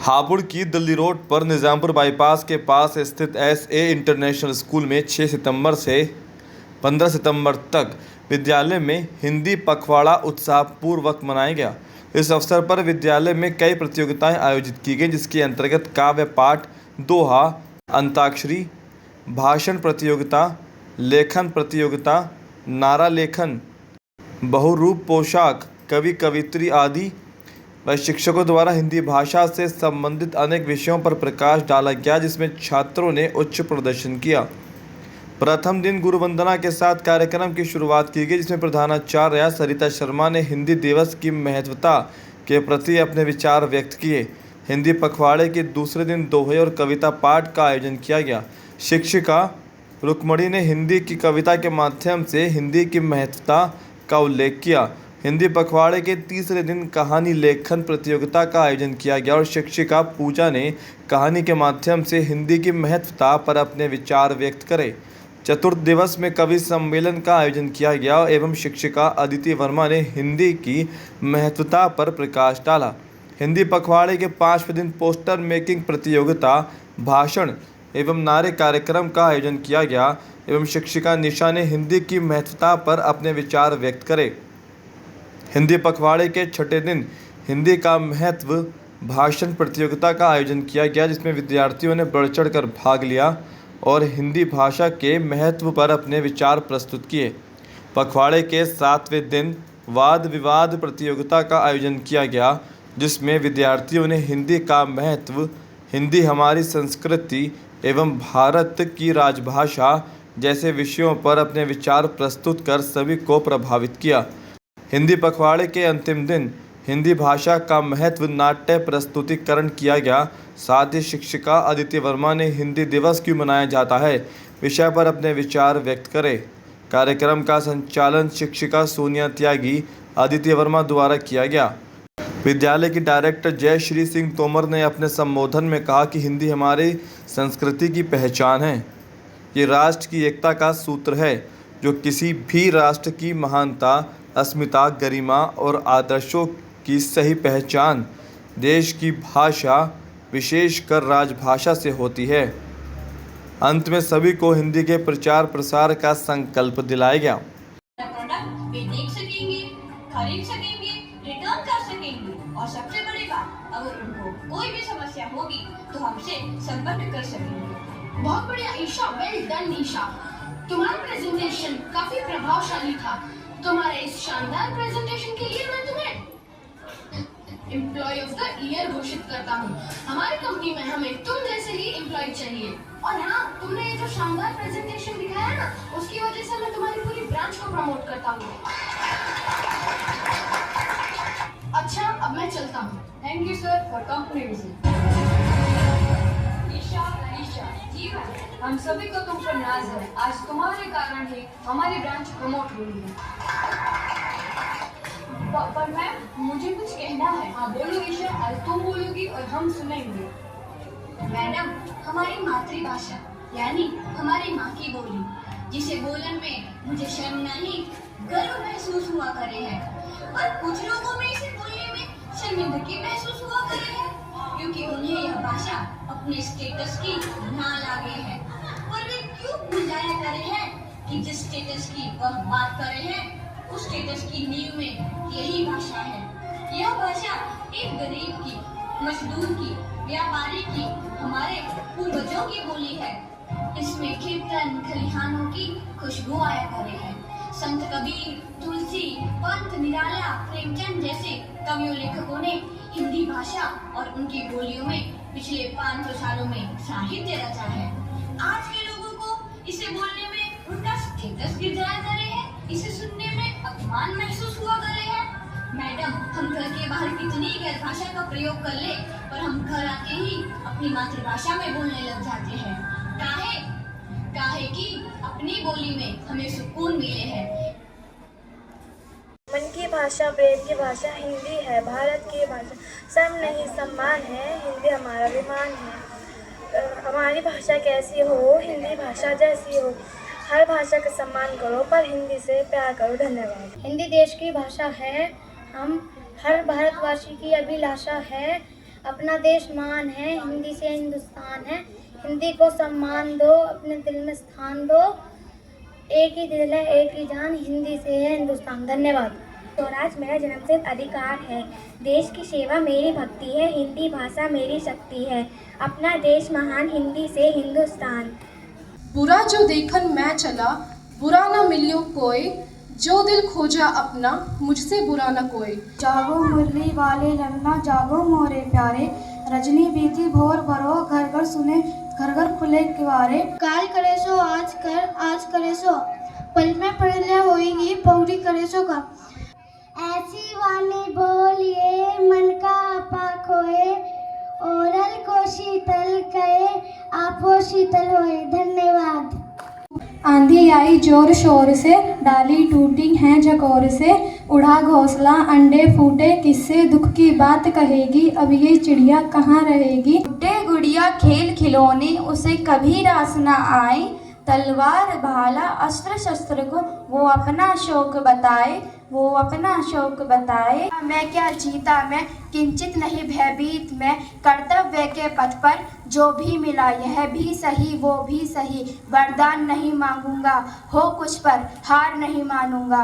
हापुड़ की दिल्ली रोड पर निज़ामपुर बाईपास के पास स्थित एस.ए. इंटरनेशनल स्कूल में 6 सितंबर से 15 सितंबर तक विद्यालय में हिंदी पखवाड़ा उत्साहपूर्वक मनाया गया। इस अवसर पर विद्यालय में कई प्रतियोगिताएं आयोजित की गईं, जिसके अंतर्गत काव्य पाठ, दोहा, अंताक्षरी, भाषण प्रतियोगिता, लेखन प्रतियोगिता, नारा लेखन, बहुरूप पोशाक, कवि कवियत्री आदि व शिक्षकों द्वारा हिंदी भाषा से संबंधित अनेक विषयों पर प्रकाश डाला गया, जिसमें छात्रों ने उच्च प्रदर्शन किया। प्रथम दिन गुरु वंदना के साथ कार्यक्रम की शुरुआत की गई, जिसमें प्रधानाचार्य सरिता शर्मा ने हिंदी दिवस की महत्वता के प्रति अपने विचार व्यक्त किए। हिंदी पखवाड़े के दूसरे दिन दोहे और कविता पाठ का आयोजन किया गया। शिक्षिका रुक्मणी ने हिंदी की कविता के माध्यम से हिंदी की महत्वता का उल्लेख किया। हिंदी पखवाड़े के तीसरे दिन कहानी लेखन प्रतियोगिता का आयोजन किया गया और शिक्षिका पूजा ने कहानी के माध्यम से हिंदी की महत्वता पर अपने विचार व्यक्त करे। चतुर्थ दिवस में कवि सम्मेलन का आयोजन किया गया एवं शिक्षिका अदिति वर्मा ने हिंदी की महत्वता पर प्रकाश डाला। हिंदी पखवाड़े के 5वें दिन पोस्टर मेकिंग प्रतियोगिता, भाषण एवं नारे कार्यक्रम का आयोजन किया गया एवं शिक्षिका निशा ने हिंदी की महत्वता पर अपने विचार व्यक्त करे। हिंदी पखवाड़े के छठे दिन हिंदी का महत्व भाषण प्रतियोगिता का आयोजन किया गया, जिसमें विद्यार्थियों ने बढ़ चढ़कर भाग लिया और हिंदी भाषा के महत्व पर अपने विचार प्रस्तुत किए। पखवाड़े के 7वें दिन वाद विवाद प्रतियोगिता का आयोजन किया गया, जिसमें विद्यार्थियों ने हिंदी का महत्व, हिंदी हमारी संस्कृति एवं भारत की राजभाषा जैसे विषयों पर अपने विचार प्रस्तुत कर सभी को प्रभावित किया। हिंदी पखवाड़े के अंतिम दिन हिंदी भाषा का महत्व नाट्य प्रस्तुतिकरण किया गया। साथ ही शिक्षिका अदिति वर्मा ने हिंदी दिवस क्यों मनाया जाता है विषय पर अपने विचार व्यक्त करे। कार्यक्रम का संचालन शिक्षिका सोनिया त्यागी, अदिति वर्मा द्वारा किया गया। विद्यालय की डायरेक्टर जयश्री सिंह तोमर ने अपने संबोधन में कहा कि हिंदी हमारी संस्कृति की पहचान है। ये राष्ट्र की एकता का सूत्र है, जो किसी भी राष्ट्र की महानता, अस्मिता, गरिमा और आदर्शों की सही पहचान देश की भाषा, विशेषकर राजभाषा से होती है। अंत में सभी को हिंदी के प्रचार प्रसार का संकल्प दिलाया गया। प्रोडक्ट वे देख सकेंगे, खरीद सकेंगे, रिटर्न कर सकेंगे और सबसे बड़ी बात, अगर उनको कोई भी समस्या होगी तो हमसे संपर्क कर सकेंगे। बहुत बढ़िया ईशा, वेल डन ईशा। तुम्हारा प्रेजेंटेशन काफी प्रभावशाली था। तुम्हारे इस शानदार प्रेजेंटेशन के लिए मैं तुम्हें एम्प्लॉय ऑफ द ईयर घोषित करता हूँ। हमारी कंपनी में हमें तुम जैसे ही एम्प्लॉय चाहिए। और हाँ, तुमने ये जो शानदार प्रेजेंटेशन दिखाया ना, उसकी वजह से मैं तुम्हारी पूरी ब्रांच को प्रमोट करता हूँ। अच्छा, अब मैं चलता हूँ। Thank you sir for company visit. Isha, जी भाई, हम सभी को तुम पर नाज है। आज तुम्हारे कारण ही हमारी ब्रांच प्रमोट हुई है। पर मैम, मुझे कुछ कहना है। हाँ बोलो ईशा, आज तुम बोलोगी और हम सुनेंगे। मैडम, हमारी मातृभाषा यानी हमारी माँ की बोली, जिसे बोलने में मुझे शर्म नहीं गर्व महसूस हुआ करे है, और कुछ लोगों में इसे बोलने में शर्मिंदगी महसूस हुआ करे है, क्योंकि उन्हें यह भाषा अपने स्टेटस की ना लागे है। और वे क्यों भूल जाया करे हैं कि जिस स्टेटस की वह बात करे हैं, उस स्टेटस की नींव में यही भाषा है। यह भाषा एक गरीब की, मजदूर की, व्यापारी की, हमारे पूर्वजों की बोली है। इसमें कीर्तन खलिहानों की खुशबू आया करे है। संत कबीर, तुलसी, पंत निराला, प्रेमचंद जैसे कवियों लेखकों ने हिंदी भाषा और उनकी बोलियों में पिछले 500 सालों में साहित्य रचा है। आज के लोगों को इसे बोलने में उनका स्टेटस गिर जाया करे है, इसे सुनने में अपमान महसूस हुआ करे है। मैडम, हम घर के बाहर कितनी गैर भाषा का प्रयोग कर ले, पर हम घर आके ही अपनी मातृभाषा में बोलने लग जाते हैं। काहे कि अपनी बोली में हमें सुकून मिले है। मन की भाषा, प्रेम की भाषा हिंदी है। भारत की भाषा सम नहीं सम्मान है। हिंदी हमारा अभिमान है। हमारी भाषा कैसी हो, हिंदी भाषा जैसी हो। हर भाषा का सम्मान करो, पर हिंदी से प्यार करो। धन्यवाद। हिंदी देश की भाषा है। हम हर भारतवासी की अभिलाषा है। अपना देश महान है, हिंदी से हिंदुस्तान है। हिंदी को सम्मान दो, अपने दिल में स्थान दो। एक ही दिल है, एक ही जान, हिंदी से है हिंदुस्तान। धन्यवाद। स्वराज मेरा जन्मसिद्ध अधिकार है, देश की सेवा मेरी भक्ति है, हिंदी भाषा मेरी शक्ति है। अपना देश महान, हिंदी से हिंदुस्तान। बुरा जो देखन मैं चला, बुरा न मिलियो कोई, जो दिल खोजा अपना, मुझसे बुरा न कोई। जागो मुरली वाले ललना, जागो मोरे प्यारे, रजनी बीती भोर भरो, घर घर सुने, घर घर खुले किवारे। काल करे सो आज कर, आज करे सो पल में पढ़ले होएगी, पौड़ी करे सो का। ऐसी वाणी बोलिए मन का आपा खोए, ओरल को शीतल कहे, आपो शीतल होए। धन्यवाद। आंधी आई जोर शोर से, डाली टूटी है झकोर से, उड़ा घोंसला अंडे फूटे, किससे दुख की बात कहेगी, अब ये चिड़िया कहाँ रहेगी। गुड्डे गुड़िया खेल खिलौने, उसे कभी रास न आए, तलवार भाला अस्त्र शस्त्र को वो अपना शौक बताए, वो अपना शौक बताए। मैं क्या जीता मैं, किंचित नहीं भयभीत मैं, कर्तव्य के पथ पर जो भी मिला यह भी सही वो भी सही, वरदान नहीं मांगूंगा, हो कुछ पर हार नहीं मानूंगा।